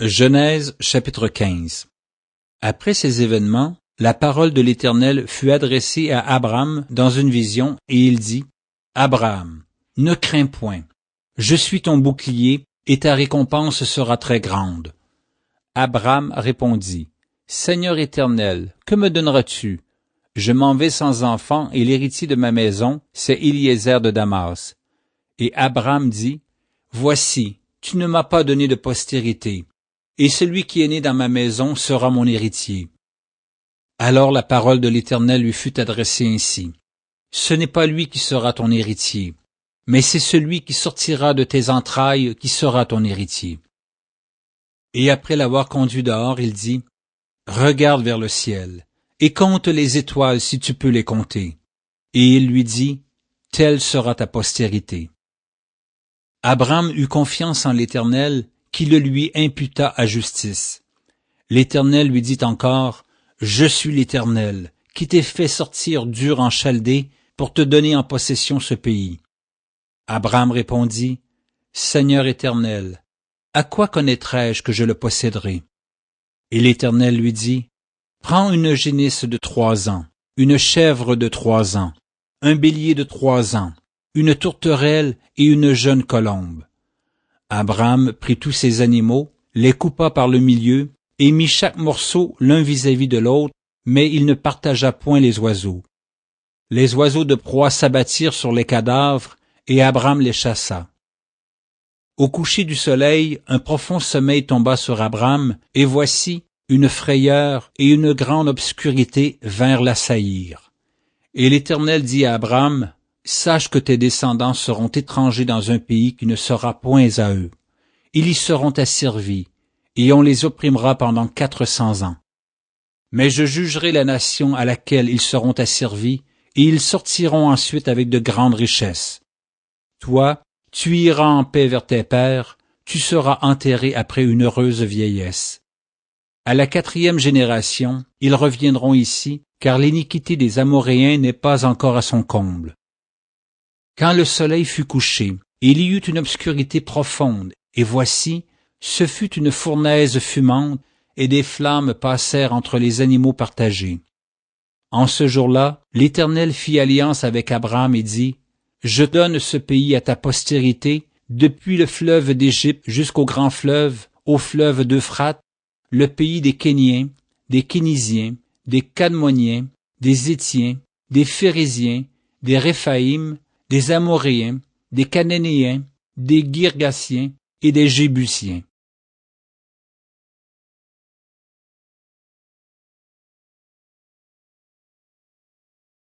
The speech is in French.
Genèse chapitre 15. Après ces événements, la parole de l'Éternel fut adressée à Abram dans une vision, et il dit, « Abraham, ne crains point, je suis ton bouclier, et ta récompense sera très grande. » Abram répondit, « Seigneur Éternel, que me donneras-tu? Je m'en vais sans enfant, et l'héritier de ma maison, c'est Éliézer de Damas. » Et Abram dit, « Voici, tu ne m'as pas donné de postérité, et celui qui est né dans ma maison sera mon héritier. » Alors la parole de l'Éternel lui fut adressée ainsi. « Ce n'est pas lui qui sera ton héritier, mais c'est celui qui sortira de tes entrailles qui sera ton héritier. » Et après l'avoir conduit dehors, il dit, « Regarde vers le ciel, et compte les étoiles si tu peux les compter. » Et il lui dit, « Telle sera ta postérité. » Abram eut confiance en l'Éternel, qui le lui imputa à justice. L'Éternel lui dit encore, « Je suis l'Éternel, qui t'ai fait sortir d'Ur en Chaldée pour te donner en possession ce pays. » Abram répondit, « Seigneur Éternel, à quoi connaîtrai-je que je le posséderai? » Et l'Éternel lui dit, « Prends une génisse de 3 ans, une chèvre de 3 ans, un bélier de 3 ans, une tourterelle et une jeune colombe. » Abram prit tous ces animaux, les coupa par le milieu, et mit chaque morceau l'un vis-à-vis de l'autre, mais il ne partagea point les oiseaux. Les oiseaux de proie s'abattirent sur les cadavres, et Abram les chassa. Au coucher du soleil, un profond sommeil tomba sur Abram, et voici, une frayeur et une grande obscurité vinrent l'assaillir. Et l'Éternel dit à Abram, « Sache que tes descendants seront étrangers dans un pays qui ne sera point à eux. Ils y seront asservis, et on les opprimera pendant 400 ans. Mais je jugerai la nation à laquelle ils seront asservis, et ils sortiront ensuite avec de grandes richesses. Toi, tu iras en paix vers tes pères, tu seras enterré après une heureuse vieillesse. À la 4e génération, ils reviendront ici, car l'iniquité des Amoréens n'est pas encore à son comble. » Quand le soleil fut couché, il y eut une obscurité profonde, et voici, ce fut une fournaise fumante, et des flammes passèrent entre les animaux partagés. En ce jour-là, l'Éternel fit alliance avec Abram et dit, « Je donne ce pays à ta postérité, depuis le fleuve d'Égypte jusqu'au grand fleuve, au fleuve d'Euphrate, le pays des Kéniens, des Kénisiens, des Cadmoniens, des Hétiens, des Phérésiens, des Réphaïm, des Amoréens, des Cananéens, des Girgasiens et des Jébusiens.